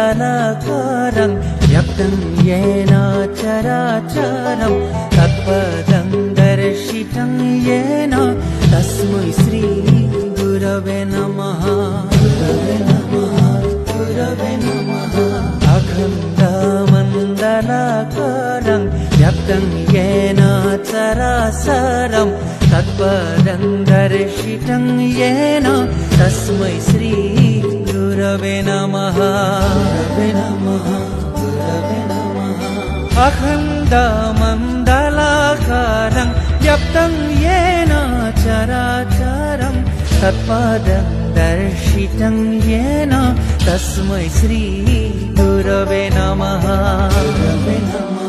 मण्डलाकारं व्याप्तं येन चराचरं तत्पदं दर्शितं येन तस्मै श्री गुरवे नमः। गुरवे नमः, गुरवे नमः। अखण्डमण्डलाकारं व्याप्तं येन चराचरं तत्पदं दर्शितं येन तस्मै श्री गुरवे नमः। गुरवे नमः, गुरवे नमः। अखण्डमण्डलाकारं व्याप्तं येन चराचरं तत्पदं दर्शितं येन तस्मै श्री गुरवे नमः। गुरवे नमः।